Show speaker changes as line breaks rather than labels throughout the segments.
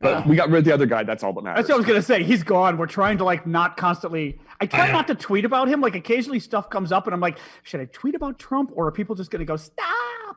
But we got rid of the other guy. That's all that matters.
That's what I was going to say. He's gone. We're trying to like not constantly. I try not to tweet about him. Like occasionally stuff comes up and I'm like, should I tweet about Trump or are people just going to go, stop?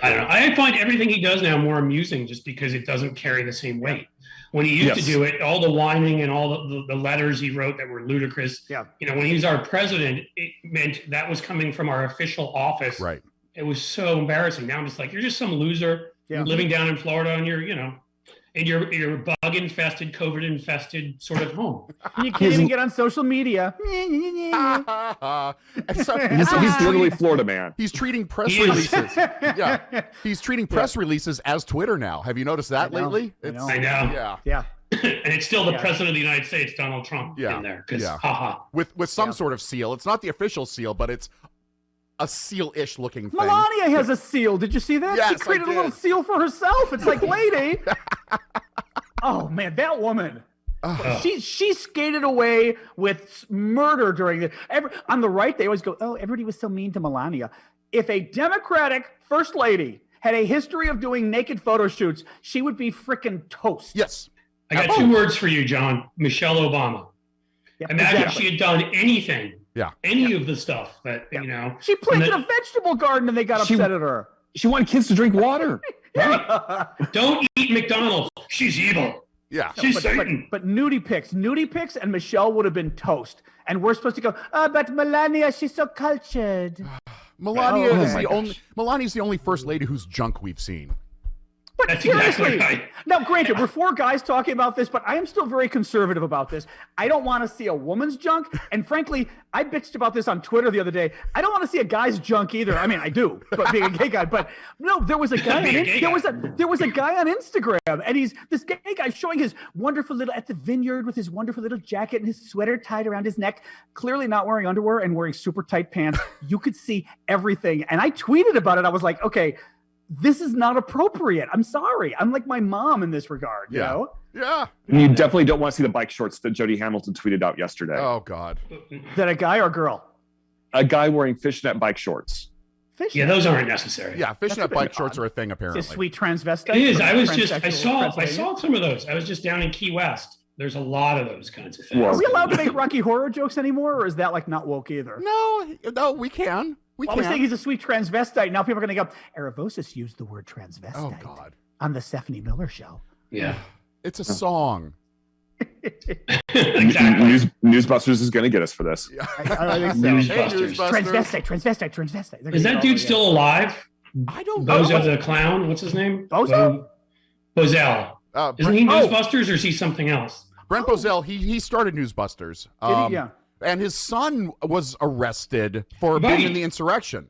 I don't know. I find everything he does now more amusing just because it doesn't carry the same weight. When he used to do it, all the whining and all the letters he wrote that were ludicrous.
Yeah.
You know, when he was our president, it meant that was coming from our official office.
Right.
It was so embarrassing. Now I'm just like, you're just some loser living down in Florida and you're, you know, in your bug-infested, COVID-infested sort of home.
You can't even get on social media.
So,
he's literally Florida man.
He's treating press releases. Yeah, he's treating press releases as Twitter now. Have you noticed that lately?
I know.
Yeah.
And it's still the president of the United States, Donald Trump, in there.
With some sort of seal. It's not the official seal, but it's a seal-ish looking thing.
Melania has a seal. Did you see that?
Yes,
she created a little seal for herself. It's like, lady. Oh man, that woman. She skated away with murder during the. On the right, they always go, "Oh, everybody was so mean to Melania." If a Democratic first lady had a history of doing naked photo shoots, she would be freaking toast.
Yes.
I got two words for you, John. Michelle Obama.
Yeah,
Imagine if she had done anything.
Yeah.
Any of the stuff that, you know.
She planted a vegetable garden and they got upset at her.
She wanted kids to drink water.
Right. Don't eat McDonald's. She's evil.
Yeah.
She's Satan.
But nudie pics, and Michelle would have been toast. And we're supposed to go, but Melania, she's so cultured.
Melania's the only first lady whose junk we've seen.
But
That's
seriously,
exactly right.
Now, granted, we're four guys talking about this, but I am still very conservative about this. I don't want to see a woman's junk, and frankly, I bitched about this on Twitter the other day. I don't want to see a guy's junk either. I mean, I do, but being a gay guy. But no, there was a guy. There was a guy on Instagram, and this gay guy showing his wonderful little at the vineyard with his wonderful little jacket and his sweater tied around his neck, clearly not wearing underwear and wearing super tight pants. You could see everything, and I tweeted about it. I was like, okay. This is not appropriate. I'm sorry. I'm like my mom in this regard, you know?
Yeah.
And you definitely don't want to see the bike shorts that Jody Hamilton tweeted out yesterday.
Oh, God.
Is that a guy or girl?
A guy wearing fishnet bike shorts.
Fishnet?
Yeah, those aren't necessary.
Yeah, fishnet bike shorts are a thing, apparently.
It's a sweet transvestite.
It is. I saw some of those. I was just down in Key West. There's a lot of those kinds of things.
Are we allowed to make Rocky Horror jokes anymore, or is that like not woke either?
No, we can. I
was saying he's a sweet transvestite. Now people are going to go, Aravsis used the word transvestite on the Stephanie Miller show.
Yeah.
It's a song.
Exactly.
Newsbusters is going to get us for this.
Yeah.
I think so.
Newsbusters.
Transvestite.
Is that dude still alive?
I don't know.
Bozo the Clown? What's his name?
Bozo?
Bozell. Isn't he Newsbusters or is he something else?
Brent Bozell, he started Newsbusters.
Did he? Yeah.
And his son was arrested for being in the insurrection.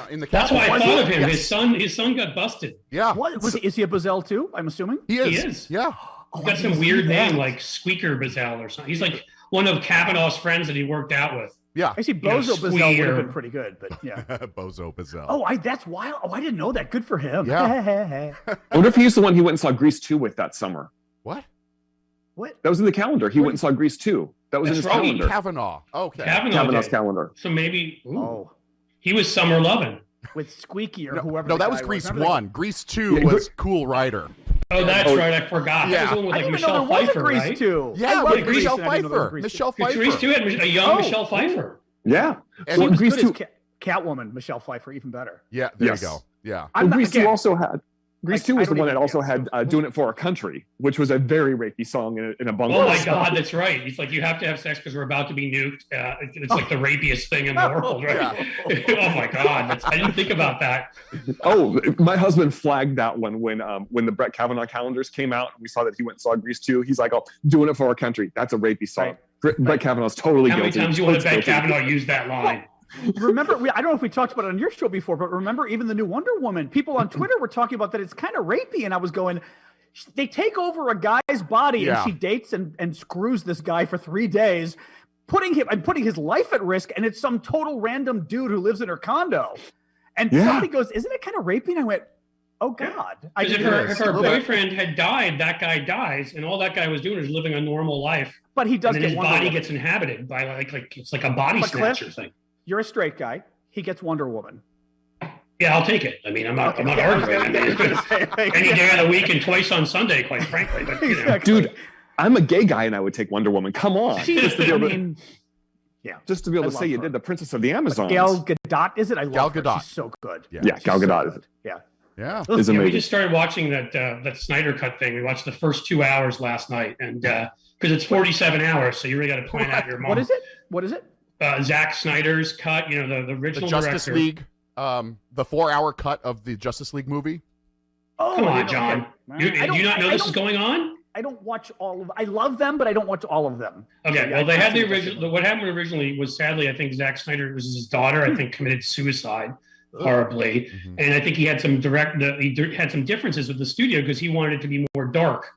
In the
That's why I thought of him.
Yes.
His son got busted.
Yeah.
Is he a Bozell too? I'm assuming
he is.
He is.
Yeah.
He's got some weird name like Squeaker Bozell or something. He's like one of Kavanaugh's friends that he worked out with.
Yeah.
I see Bozo Bozell would have been pretty good, but yeah.
Bozo Bozell.
Oh, that's wild. Oh, I didn't know that. Good for him.
Yeah.
I wonder if he's the one he went and saw Grease 2 with that summer.
What?
That was in the calendar. He went and saw Grease 2. That was in his calendar.
Kavanaugh. Okay.
Kavanaugh's calendar.
So maybe he was Summer Lovin'.
With Squeaky or whoever.
No, that was Grease 1. Grease 2 was Cool Rider.
Oh, that's right. I forgot.
Yeah.
That was the one with
I didn't
Michelle
know there was
Pfeiffer,
a Grease
right?
2.
Yeah, with Michelle Pfeiffer. Michelle Pfeiffer.
Grease 2 had a young Michelle Pfeiffer.
Yeah.
She was Grease 2. Catwoman, Michelle Pfeiffer, even better.
Yeah, there you go. Yeah.
Grease 2 also had... Grease 2 was the one that also had Doing It for Our Country, which was a very rapey song in a bungalow.
Oh, my God, that's right. He's like, you have to have sex because we're about to be nuked. It's like the rapiest thing in the world, right? Oh, my God. I didn't think about that.
Oh, my husband flagged that one when the Brett Kavanaugh calendars came out. And we saw that he went and saw Grease 2. He's like, oh, Doing It for Our Country. That's a rapey song. Right. Brett Kavanaugh's totally guilty.
How many times do you want to bet Kavanaugh used that line?
Remember, I don't know if we talked about it on your show before, but remember even the new Wonder Woman, people on Twitter were talking about that it's kind of rapey, and I was going, they take over a guy's body and she dates and screws this guy for 3 days, putting his life at risk, and it's some total random dude who lives in her condo. And somebody goes, isn't it kind of rapey? And I went, oh God.
Because if her boyfriend had died, that guy dies, and all that guy was doing is living a normal life.
But he does
and
get
his
Wonder
body
Woman.
gets inhabited by like it's like a body snatcher
Cliff,
thing.
You're a straight guy. He gets Wonder Woman.
Yeah, I'll take it. I mean, I'm not arguing. I mean, any day of the week and twice on Sunday, quite frankly. But
Exactly.
Dude, I'm a gay guy and I would take Wonder Woman. Come on.
Just to be able
to say you did the Princess of the Amazon.
Gal Gadot, is it? I love
Gal Gadot.
her. She's so good.
Yeah, Gal Gadot is it.
Yeah.
Yeah.
Is amazing.
We just started watching that Snyder Cut thing. We watched the first 2 hours last night, and because it's 47 hours, so you really got to plan out your month.
What is it?
Zack Snyder's cut. You know, the original
The Justice
director.
League, the 4-hour cut of the Justice League movie.
Oh,
Come on, John.
Okay.
Do you not know this is going on?
I don't watch all of. I love them, but I don't watch all of them.
Okay, well, they had the original. What happened originally was, sadly, I think Zack Snyder, it was his daughter, I think, committed suicide horribly, and I think he had some differences with the studio because he wanted it to be more dark,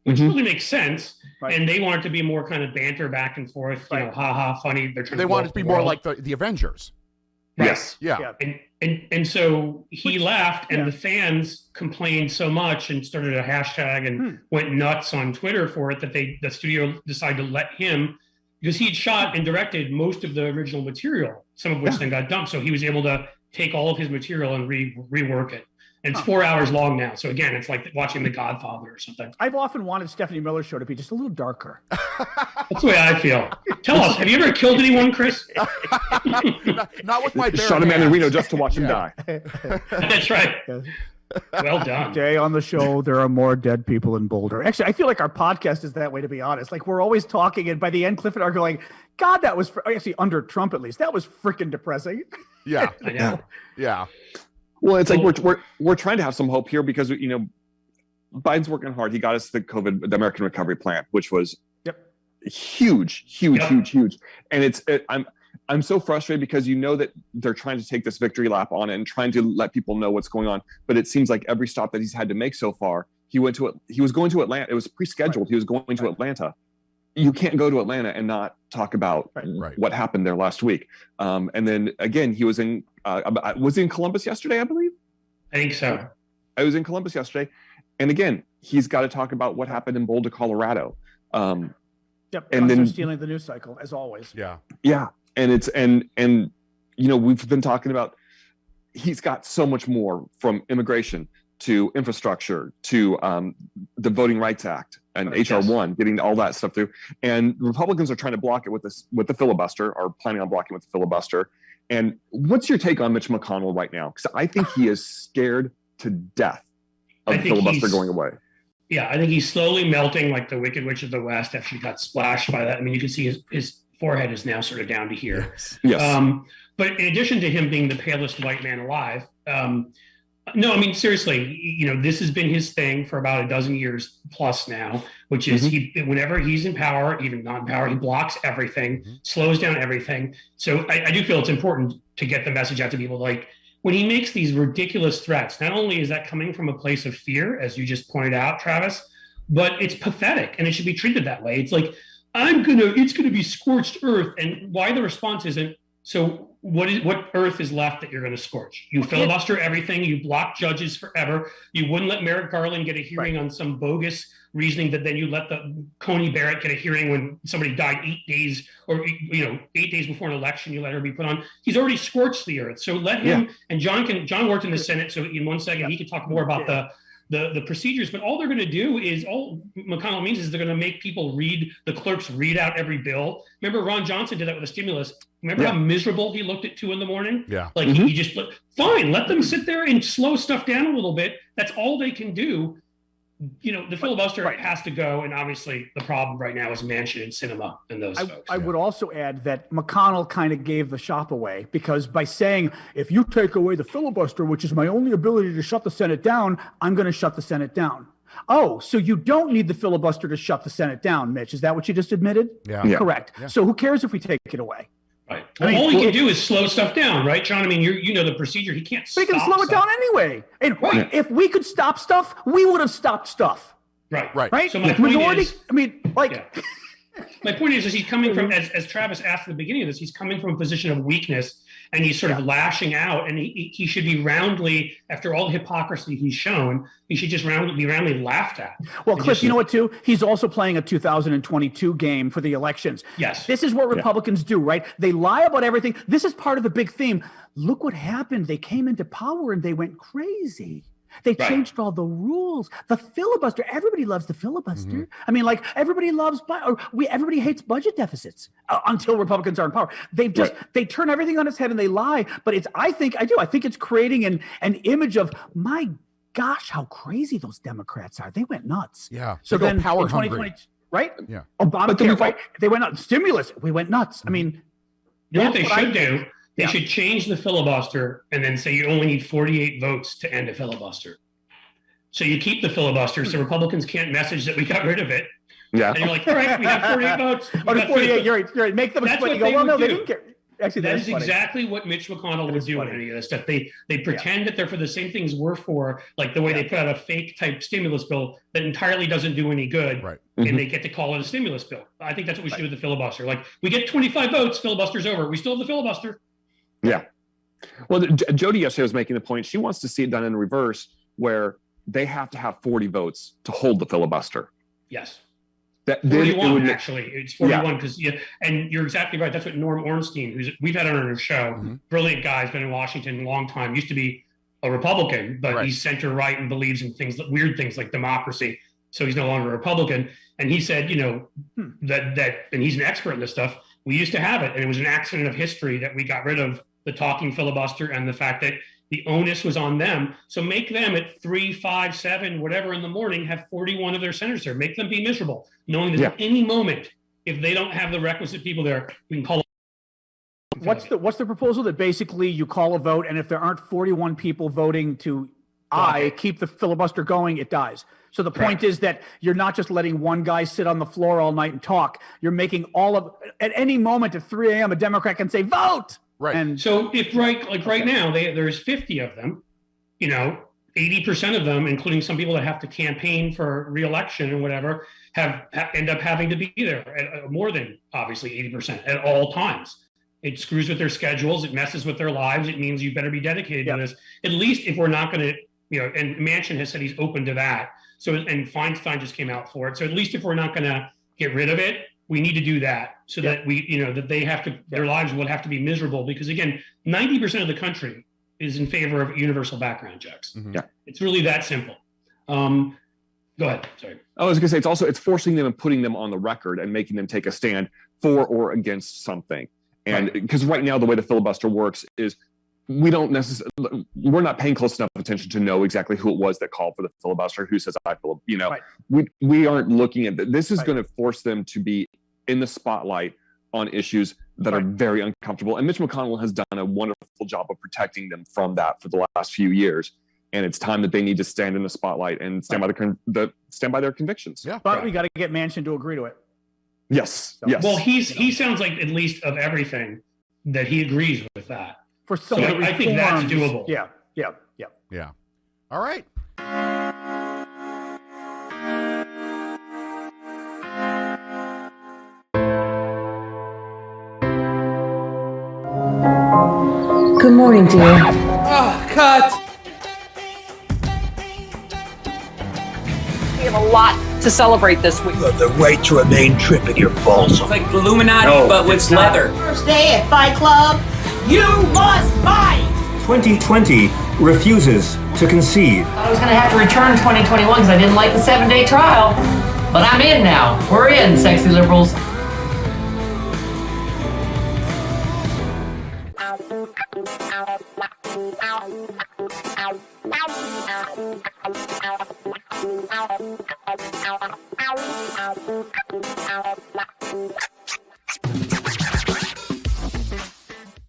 which really makes sense.
Right.
And they wanted to be more kind of banter back and forth, you know, ha funny.
They wanted to be more like the Avengers.
Right.
Yes.
Yeah.
And so he left, and the fans complained so much and started a hashtag and went nuts on Twitter for it that the studio decided to let him, because he had shot and directed most of the original material, some of which then got dumped. So he was able to take all of his material and rework it. And it's 4 hours long now. So again, it's like watching The Godfather or something.
I've often wanted Stephanie Miller's show to be just a little darker.
That's the way I feel. Tell us, have you ever killed anyone, Chris?
Not with my bare
Shot a man in
hands.
Reno just to watch him die.
That's right. Well done.
Today on the show, there are more dead people in Boulder. Actually, I feel like our podcast is that way, to be honest. Like, we're always talking, and by the end, Cliff and I are going, God, that was, actually, under Trump at least, that was freaking depressing.
Yeah.
I know.
Yeah.
Well, it's like we're trying to have some hope here because, you know, Biden's working hard. He got us the American Recovery Plan, which was huge. And I'm so frustrated because you know that they're trying to take this victory lap on it and trying to let people know what's going on. But it seems like every stop that he's had to make so far, he was going to Atlanta. It was pre-scheduled. He was going to Atlanta. You can't go to Atlanta and not talk about what happened there last week. And then again, he was in Columbus yesterday, I believe.
I think so.
I was in Columbus yesterday. And again, he's got to talk about what happened in Boulder, Colorado.
And
then
they're stealing the news cycle, as always.
Yeah.
Yeah. And it's, and, you know, we've been talking about, he's got so much more, from immigration to infrastructure to the Voting Rights Act and HR 1, getting all that stuff through. And Republicans are trying to block it with the filibuster, or planning on blocking with the filibuster. And what's your take on Mitch McConnell right now? Because I think he is scared to death of the filibuster going away.
Yeah, I think he's slowly melting, like the Wicked Witch of the West actually got splashed by that. I mean, you can see his forehead is now sort of down to here.
Yes.
But in addition to him being the palest white man alive, no, I mean, seriously, you know, this has been his thing for about a dozen years plus now, which is whenever he's in power, even not in power, he blocks everything, slows down everything. So I do feel it's important to get the message out to people. Like, when he makes these ridiculous threats, not only is that coming from a place of fear, as you just pointed out, Travis, but it's pathetic, and it should be treated that way. It's like, it's gonna be scorched earth. And why the response isn't, so what earth is left that you're going to scorch? You filibuster everything. You block judges forever. You wouldn't let Merrick Garland get a hearing on some bogus reasoning that then you let the Coney Barrett get a hearing when somebody died 8 days, or 8 days before an election. You let her be put on. He's already scorched the earth. So let him. And John worked in the Senate, so in 1 second he could talk more about the procedures. But all they're going to do is, all McConnell means is they're going to make people the clerks read out every bill. Remember, Ron Johnson did that with a stimulus. Remember how miserable he looked at 2 a.m?
Yeah.
Like he just, fine, let them sit there and slow stuff down a little bit. That's all they can do. You know, the filibuster has to go. And obviously the problem right now is Manchin and Sinema and those folks.
I would also add that McConnell kind of gave the shop away, because by saying, if you take away the filibuster, which is my only ability to shut the Senate down, I'm going to shut the Senate down. Oh, so you don't need the filibuster to shut the Senate down, Mitch. Is that what you just admitted?
Yeah.
Correct. Yeah. So who cares if we take it away?
Right. Well, all he can do is slow stuff down, right, John? I mean, you know the procedure. He can't stop.
He can slow it down anyway. And if we could stop stuff, we would have stopped stuff.
Right.
So my point is, my
point is he's coming from, as Travis asked at the beginning of this, he's coming from a position of weakness, and he's sort of lashing out, and he should be roundly, after all the hypocrisy he's shown, he should just be roundly laughed at.
Well, Cliff, you know what, too? He's also playing a 2022 game for the elections.
Yes.
This is what Republicans do, right? They lie about everything. This is part of the big theme. Look what happened. They came into power and they went crazy. They changed all the rules. The filibuster. Everybody loves the filibuster. Mm-hmm. I mean, like everybody loves, everybody hates budget deficits until Republicans are in power. They turn everything on its head and they lie. But I think it's creating an image of, my gosh, how crazy those Democrats are. They went nuts.
Yeah.
So then
power
in 2020, right?
Yeah.
Obamacare, right? They went nuts. Stimulus. We went nuts. Mm-hmm. I mean,
you know what they should do? They should change the filibuster and then say you only need 48 votes to end a filibuster. So you keep the filibuster so Republicans can't message that we got rid of it. Yeah. And you're like, all right, we have 48 votes.
48, you're right. Make them split. You go, well, no, they didn't care. Actually,
that is exactly what Mitch McConnell would do in any of this stuff. They pretend that they're for the same things we're for, like the way they put out a fake type stimulus bill that entirely doesn't do any good,
right?
And they get to call it a stimulus bill. I think that's what we should do with the filibuster. Like, we get 25 votes, filibuster's over. We still have the filibuster.
Yeah. Well, Jody yesterday was making the point. She wants to see it done in reverse, where they have to have 40 votes to hold the filibuster.
Yes.
41,
actually. It's 41 because, and you're exactly right. That's what Norm Ornstein, we've had on our show, brilliant guy, has been in Washington a long time, used to be a Republican, but he's center-right and believes in weird things like democracy. So he's no longer a Republican. And he said, that, and he's an expert in this stuff, we used to have it, and it was an accident of history that we got rid of the talking filibuster and the fact that the onus was on them. So make them at 3, 5, 7, whatever in the morning, have 41 of their senators there. Make them be miserable, knowing that at any moment, if they don't have the requisite people there, we can call it.
What's the proposal? That basically you call a vote, and if there aren't 41 people voting to keep the filibuster going, it dies. So the point is that you're not just letting one guy sit on the floor all night and talk. You're making at any moment at 3 a.m. a Democrat can say, vote.
Right.
And so if right now there's 50 of them, 80% of them, including some people that have to campaign for re-election and whatever, end up having to be there at more than obviously 80% at all times. It screws with their schedules. It messes with their lives. It means you better be dedicated to this. At least if we're not going to, and Manchin has said he's open to that. So, and Feinstein just came out for it. So at least if we're not going to get rid of it, we need to do that so that that they have to, their lives will have to be miserable, because again, 90% of the country is in favor of universal background checks.
Yeah.
It's really that simple. Go ahead. Sorry.
I was going to say, it's forcing them and putting them on the record and making them take a stand for or against something. And because right now, the way the filibuster works is we're not paying close enough attention to know exactly who it was that called for the filibuster, who says we aren't looking at this is going to force them to be in the spotlight on issues that are very uncomfortable. And Mitch McConnell has done a wonderful job of protecting them from that for the last few years. And it's time that they need to stand in the spotlight and stand by their convictions.
Yeah, but we got to get Manchin to agree to it.
Yes. Yes.
Well, he sounds like, at least of everything, that he agrees with that.
For some of the reforms,
I think that's doable.
Yeah.
All right.
Good morning, dear.
Oh, cut!
We have a lot to celebrate this week.
You have the right to remain tripping your balls off.
It's like Illuminati, but with leather.
First day at Fight Club, you must fight!
2020 refuses to concede.
I was going to have to return 2021 because I didn't like the 7-day trial. But I'm in now. We're in, sexy liberals.